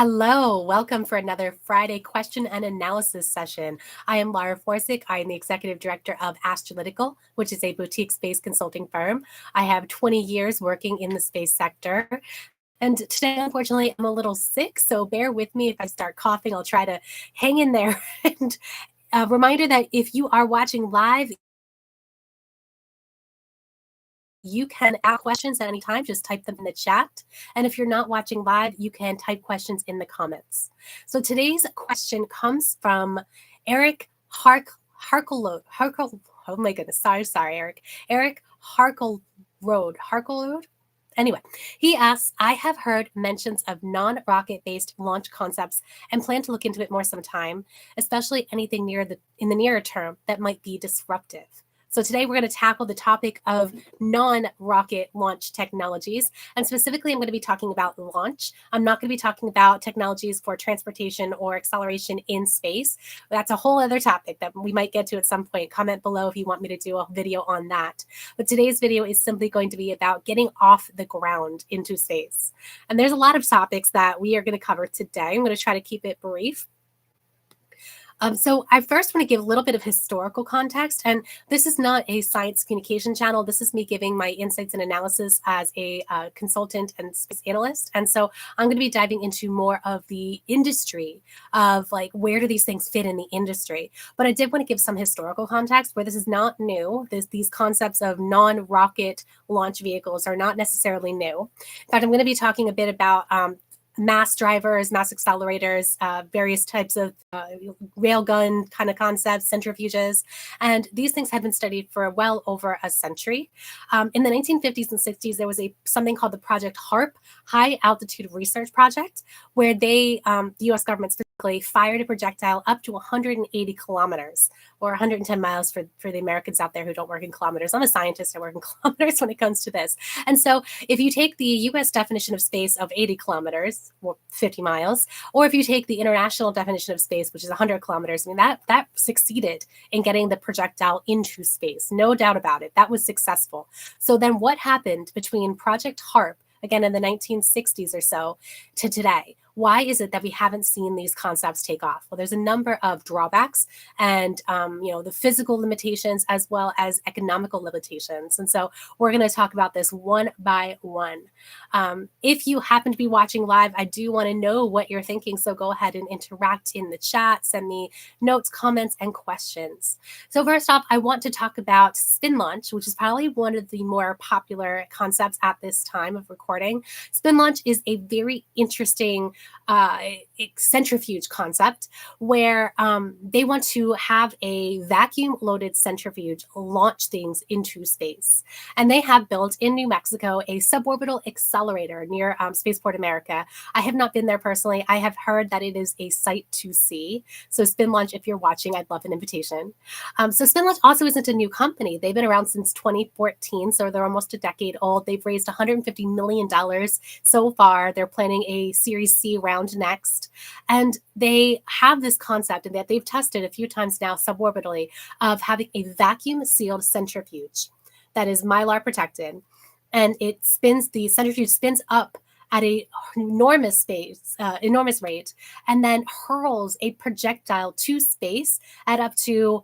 Hello, welcome for another Friday question and analysis session. I am Lara Forsick. I am the executive director of Astrolytical, which is a boutique space consulting firm. I have 20 years working in the space sector. And today, unfortunately, I'm a little sick, so bear with me if I start coughing. I'll try to hang in there. And a reminder that if you are watching live, you can ask questions at any time. Just type them in the chat. And if you're not watching live, you can type questions in the comments. So today's question comes from Eric Harkleroad. Oh my goodness. Sorry, Eric. Eric Harkleroad. Anyway, he asks, I have heard mentions of non-rocket based launch concepts and plan to look into it more sometime, especially anything in the nearer term that might be disruptive. So today we're going to tackle the topic of non-rocket launch technologies. And specifically, I'm going to be talking about launch. I'm not going to be talking about technologies for transportation or acceleration in space. That's a whole other topic that we might get to at some point. Comment below if you want me to do a video on that. But today's video is simply going to be about getting off the ground into space. And there's a lot of topics that we are going to cover today. I'm going to try to keep it brief. So I first want to give a little bit of historical context, and this is not a science communication channel. This is me giving my insights and analysis as a consultant and space analyst. And so I'm going to be diving into more of the industry of like, where do these things fit in the industry? But I did want to give some historical context where this is not new. These concepts of non-rocket launch vehicles are not necessarily new. In fact, I'm going to be talking a bit about mass drivers, mass accelerators, various types of railgun kind of concepts, centrifuges. And these things have been studied for well over a century. In the 1950s and 60s, there was something called the Project HARP, High Altitude Research Project, where the U.S. government specifically fired a projectile up to 180 kilometers, or 110 miles for the Americans out there who don't work in kilometers. I'm a scientist, I work in kilometers when it comes to this. And so if you take the U.S. definition of space of 80 kilometers, or 50 miles, or if you take the international definition of space, which is 100 kilometers, I mean, that succeeded in getting the projectile into space. No doubt about it. That was successful. So then what happened between Project HARP, again in the 1960s or so, to today? Why is it that we haven't seen these concepts take off? Well, there's a number of drawbacks and, the physical limitations as well as economical limitations. And so we're going to talk about this one by one. If you happen to be watching live, I do want to know what you're thinking. So go ahead and interact in the chat, send me notes, comments, and questions. So first off, I want to talk about spin launch, which is probably one of the more popular concepts at this time of recording. Spin launch is a very interesting centrifuge concept where they want to have a vacuum loaded centrifuge launch things into space. And they have built in New Mexico a suborbital accelerator near Spaceport America. I have not been there personally. I have heard that it is a sight to see. So Spin Launch, if you're watching, I'd love an invitation. So Spin Launch also isn't a new company. They've been around since 2014, so they're almost a decade old. They've raised $150 million so far. They're planning a Series C round next. And they have this concept and that they've tested a few times now suborbitally of having a vacuum sealed centrifuge that is Mylar protected. And the centrifuge spins up at an enormous rate, and then hurls a projectile to space at up to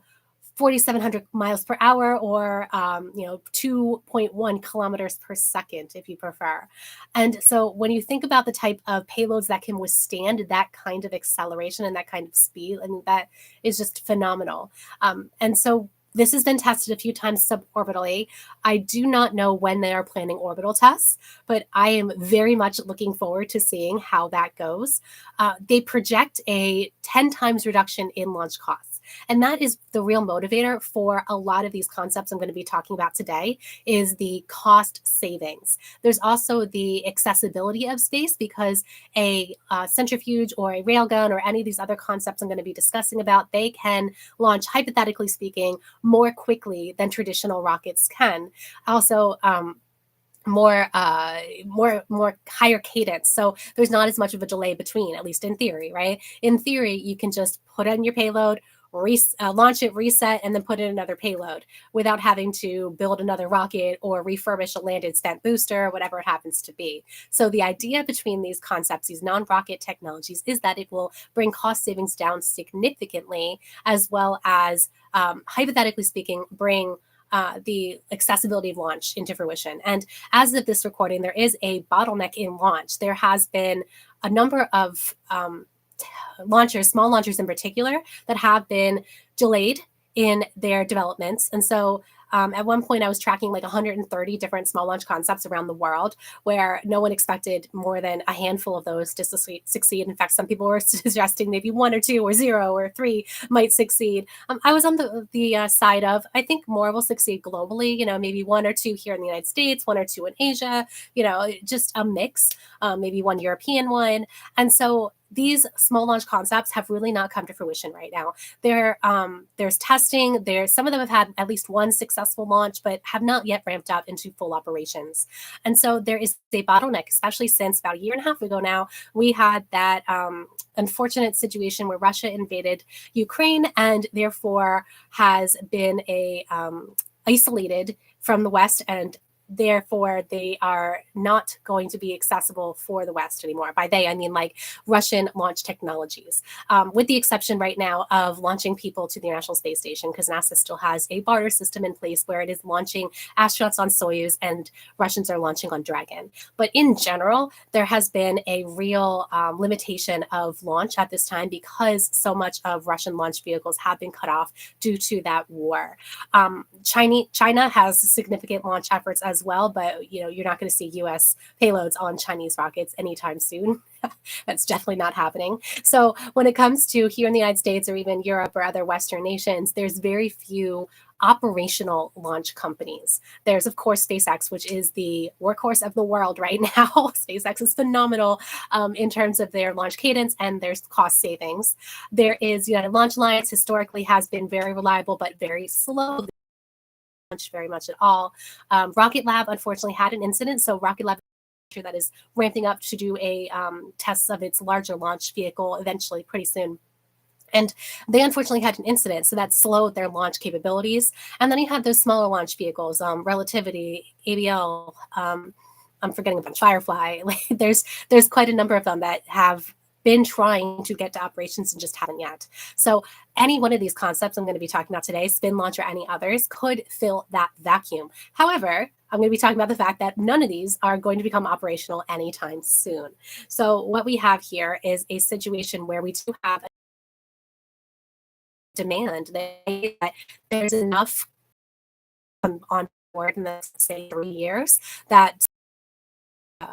4,700 miles per hour, or 2.1 kilometers per second, if you prefer. And so when you think about the type of payloads that can withstand that kind of acceleration and that kind of speed, I mean, that is just phenomenal. And so this has been tested a few times suborbitally. I do not know when they are planning orbital tests, but I am very much looking forward to seeing how that goes. They project a 10 times reduction in launch costs. And that is the real motivator for a lot of these concepts I'm going to be talking about today, is the cost savings. There's also the accessibility of space, because a centrifuge or a railgun or any of these other concepts I'm going to be discussing about, they can launch, hypothetically speaking, more quickly than traditional rockets can. Also, more higher cadence. So there's not as much of a delay between, at least in theory, right? In theory, you can just put in your payload, launch it, reset, and then put in another payload without having to build another rocket or refurbish a landed spent booster, whatever it happens to be. So the idea between these concepts, these non-rocket technologies, is that it will bring cost savings down significantly, as well as, hypothetically speaking, bring the accessibility of launch into fruition. And as of this recording, there is a bottleneck in launch. There has been a number of launchers, small launchers in particular, that have been delayed in their developments. And so at one point, I was tracking like 130 different small launch concepts around the world, where no one expected more than a handful of those to succeed. In fact, some people were suggesting maybe 1 or 2 or 0 or 3 might succeed. I was on the side of, I think more will succeed globally, maybe 1 or 2 here in the United States, 1 or 2 in Asia, just a mix, maybe 1 European one. And so these small launch concepts have really not come to fruition right now. There's testing. Some of them have had at least 1 successful launch, but have not yet ramped up into full operations. And so there is a bottleneck, especially since about a year and a half ago now, we had that unfortunate situation where Russia invaded Ukraine and therefore has been isolated from the West, and therefore they are not going to be accessible for the West anymore. By they, I mean like Russian launch technologies, with the exception right now of launching people to the International Space Station, because NASA still has a barter system in place where it is launching astronauts on Soyuz and Russians are launching on Dragon. But in general, there has been a real limitation of launch at this time because so much of Russian launch vehicles have been cut off due to that war. China has significant launch efforts as well, but you're not going to see U.S. payloads on Chinese rockets anytime soon. That's definitely not happening. So when it comes to here in the United States or even Europe or other Western nations, there's very few operational launch companies. There's, of course, SpaceX, which is the workhorse of the world right now. SpaceX is phenomenal in terms of their launch cadence and their cost savings. There is United Launch Alliance, historically has been very reliable, but very slow. Launch very much at all. Rocket Lab unfortunately had an incident, so Rocket Lab that is ramping up to do a tests of its larger launch vehicle eventually pretty soon. And they unfortunately had an incident, so that slowed their launch capabilities. And then you have those smaller launch vehicles, Relativity, ABL, I'm forgetting about Firefly. There's quite a number of them that have been trying to get to operations and just haven't yet. So any one of these concepts I'm going to be talking about today, spin launch or any others, could fill that vacuum. However, I'm going to be talking about the fact that none of these are going to become operational anytime soon. So what we have here is a situation where we do have a demand that there's enough on board in the, say, 3 years that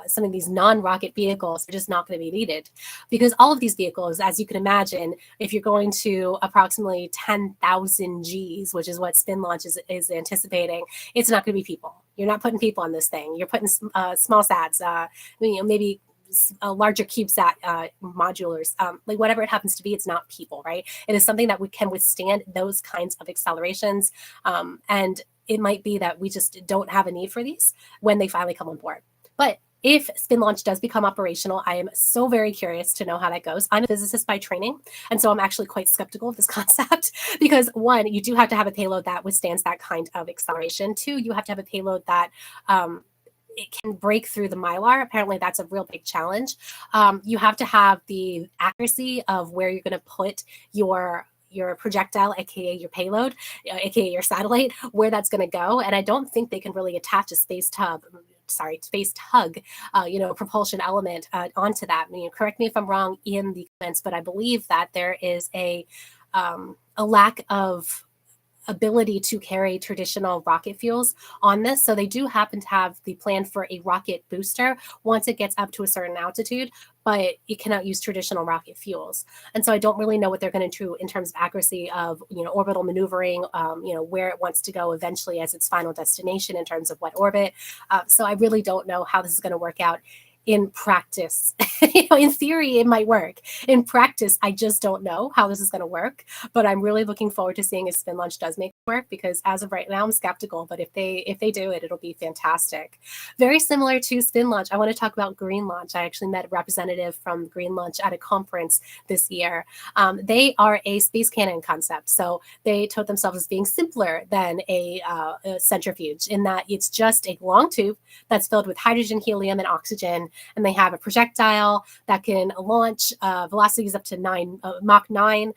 some of these non-rocket vehicles are just not going to be needed, because all of these vehicles, as you can imagine, if you're going to approximately 10,000 Gs, which is what spin launch is anticipating, it's not going to be people. You're not putting people on this thing. You're putting small sats, maybe larger CubeSat modulars, like whatever it happens to be. It's not people, right? It is something that we can withstand those kinds of accelerations, and it might be that we just don't have a need for these when they finally come on board. But if spin launch does become operational, I am so very curious to know how that goes. I'm a physicist by training, and so I'm actually quite skeptical of this concept because 1, you do have to have a payload that withstands that kind of acceleration. 2, you have to have a payload that it can break through the mylar. Apparently, that's a real big challenge. You have to have the accuracy of where you're going to put your projectile, aka your payload, aka your satellite, where that's going to go. And I don't think they can really attach a space tug, propulsion element onto that. Correct me if I'm wrong in the comments, but I believe that there is a lack of ability to carry traditional rocket fuels on this. So they do happen to have the plan for a rocket booster once it gets up to a certain altitude, but it cannot use traditional rocket fuels. And so I don't really know what they're going to do in terms of accuracy of, orbital maneuvering, where it wants to go eventually as its final destination in terms of what orbit. So I really don't know how this is going to work out in practice. In theory, it might work. In practice, I just don't know how this is going to work. But I'm really looking forward to seeing if spin launch does make it work, because as of right now, I'm skeptical. But if they do it, it'll be fantastic. Very similar to spin launch, I want to talk about green launch. I actually met a representative from green launch at a conference this year. They are a space cannon concept. So they told themselves as being simpler than a centrifuge, in that it's just a long tube that's filled with hydrogen, helium, and oxygen, and they have a projectile that can launch velocities up to Mach 9.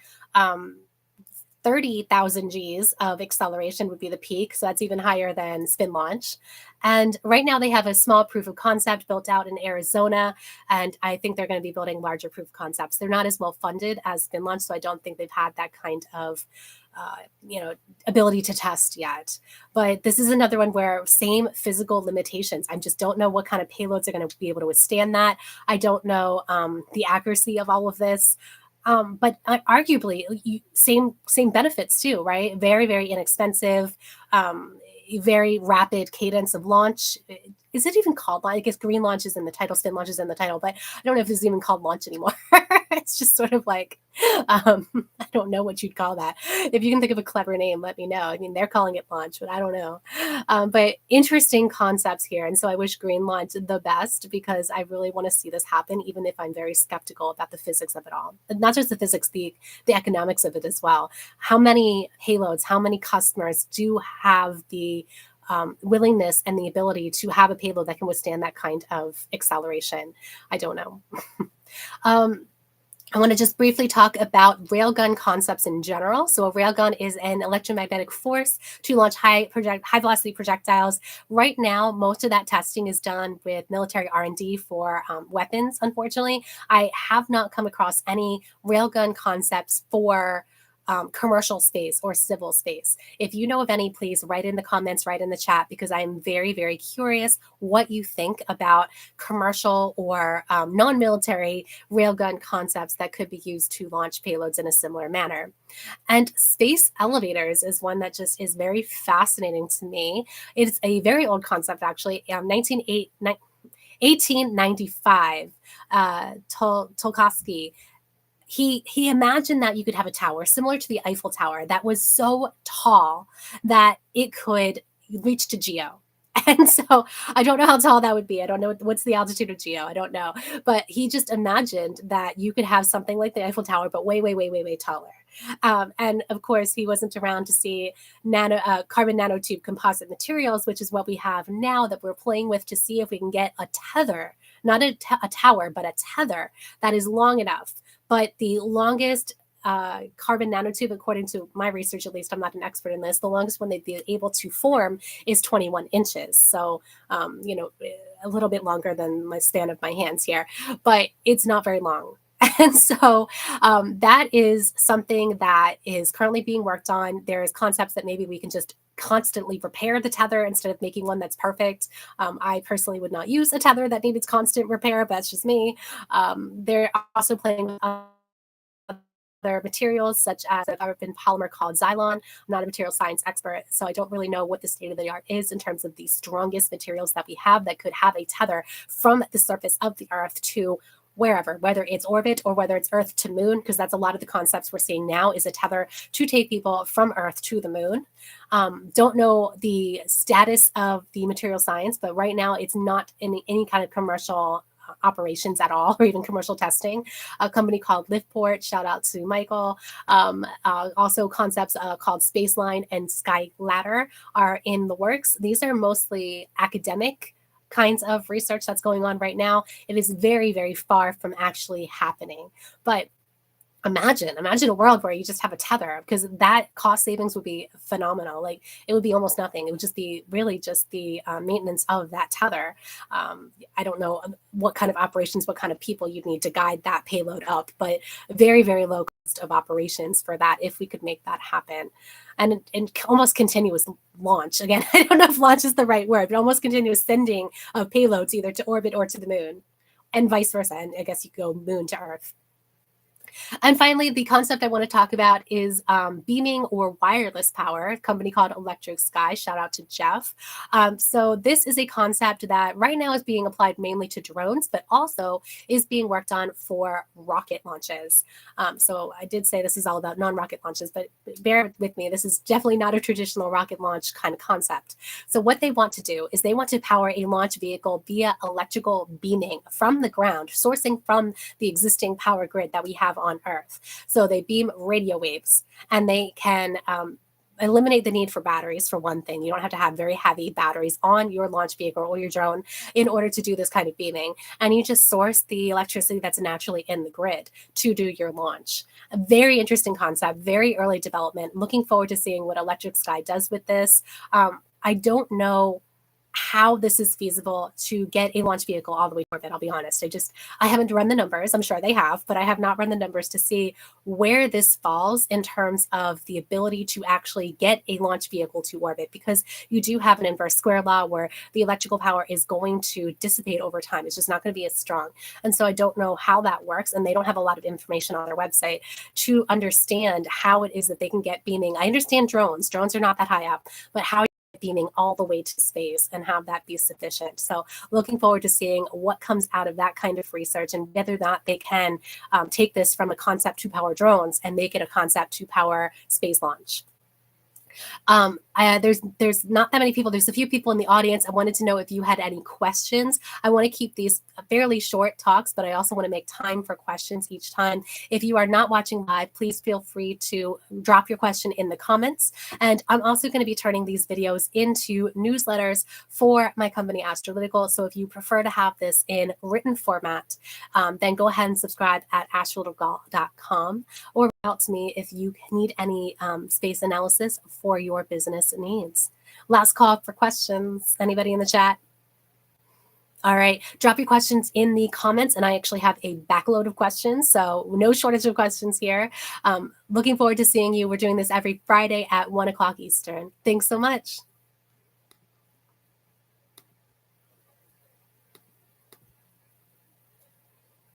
30,000 Gs of acceleration would be the peak. So that's even higher than spin launch. And right now they have a small proof of concept built out in Arizona. And I think they're going to be building larger proof of concepts. They're not as well funded as spin launch, so I don't think they've had that kind of ability to test yet. But this is another one where same physical limitations. I just don't know what kind of payloads are going to be able to withstand that. I don't know the accuracy of all of this. But arguably, same benefits too, right? Very, very inexpensive, very rapid cadence of launch. Is it even called launch? I guess green launch is in the title, spin launch is in the title, but I don't know if it's even called launch anymore. It's just sort of like, I don't know what you'd call that. If you can think of a clever name, let me know. I mean, they're calling it launch, but I don't know. But interesting concepts here. And so I wish green launch the best, because I really want to see this happen, even if I'm very skeptical about the physics of it all. But not just the physics, the economics of it as well. How many payloads, how many customers do have the willingness and the ability to have a payload that can withstand that kind of acceleration? I don't know. I want to just briefly talk about railgun concepts in general. So a railgun is an electromagnetic force to launch high velocity projectiles. Right now, most of that testing is done with military R&D for weapons, unfortunately. I have not come across any railgun concepts for commercial space or civil space. If you know of any, please write in the comments, write in the chat, because I'm very, very curious what you think about commercial or non-military railgun concepts that could be used to launch payloads in a similar manner. And space elevators is one that just is very fascinating to me. It's a very old concept, actually. 1895, Tolkowski, he imagined that you could have a tower similar to the Eiffel Tower that was so tall that it could reach to Geo. And so I don't know how tall that would be. I don't know what's the altitude of Geo. I don't know. But he just imagined that you could have something like the Eiffel Tower, but way, way, way, way, way taller. And of course, he wasn't around to see carbon nanotube composite materials, which is what we have now that we're playing with to see if we can get a tether, not a tower, but a tether that is long enough. But the longest carbon nanotube, according to my research, at least, I'm not an expert in this, the longest one they'd be able to form is 21 inches. So, a little bit longer than my span of my hands here, but it's not very long. And so that is something that is currently being worked on. There's concepts that maybe we can just constantly repair the tether instead of making one that's perfect. I personally would not use a tether that needs constant repair, but that's just me. They're also playing with other materials, such as a carbon polymer called Xylon. I'm not a material science expert, so I don't really know what the state of the art is in terms of the strongest materials that we have that could have a tether from the surface of the Earth to wherever, whether it's orbit or whether it's Earth to moon, because that's a lot of the concepts we're seeing now is a tether to take people from Earth to the moon. Don't know the status of the material science, but right now it's not in any kind of commercial operations at all, or even commercial testing. A company called Liftport, shout out to Michael. Also concepts called Spaceline and Sky Ladder are in the works. These are mostly academic kinds of research that's going on right now. It is very, very far from actually happening. But imagine a world where you just have a tether, because that cost savings would be phenomenal. Like, it would be almost nothing. It would just be really just the maintenance of that tether. I don't know what kind of operations, what kind of people you'd need to guide that payload up, but very, very low cost of operations for that if we could make that happen. And almost continuous launch. Again, I don't know if launch is the right word, but almost continuous sending of payloads either to orbit or to the moon, and vice versa. And I guess you go moon to Earth. And finally, the concept I want to talk about is beaming or wireless power, a company called Electric Sky. Shout out to Jeff. So, this is a concept that right now is being applied mainly to drones, but also is being worked on for rocket launches. So, I did say this is all about non rocket launches, but bear with me. This is definitely not a traditional rocket launch kind of concept. So, what they want to do is they want to power a launch vehicle via electrical beaming from the ground, sourcing from the existing power grid that we have on Earth. So they beam radio waves and they can eliminate the need for batteries, for one thing. You don't have to have very heavy batteries on your launch vehicle or your drone in order to do this kind of beaming. And you just source the electricity that's naturally in the grid to do your launch. A very interesting concept, very early development. Looking forward to seeing what Electric Sky does with this. I don't know how this is feasible to get a launch vehicle all the way to orbit. I'll be honest. I haven't run the numbers. I'm sure they have, but I have not run the numbers to see where this falls in terms of the ability to actually get a launch vehicle to orbit, because you do have an inverse square law where the electrical power is going to dissipate over time. It's just not going to be as strong. And so I don't know how that works. And they don't have a lot of information on their website to understand how it is that they can get beaming. I understand drones. Drones are not that high up, but how beaming all the way to space and have that be sufficient. So looking forward to seeing what comes out of that kind of research and whether or not they can take this from a concept to power drones and make it a concept to power space launch. There's not that many people. There's a few people in the audience. I wanted to know if you had any questions. I want to keep these fairly short talks, but I also want to make time for questions each time. If you are not watching live, please feel free to drop your question in the comments. And I'm also going to be turning these videos into newsletters for my company, Astrolytical. So if you prefer to have this in written format, then go ahead and subscribe at astrolytical.com or reach out to me if you need any space analysis for your business needs. Last call for questions. Anybody in the chat? All right, drop your questions in the comments, and I actually have a backload of questions, so no shortage of questions here. Looking forward to seeing you. We're doing this every Friday at 1 o'clock Eastern. Thanks so much.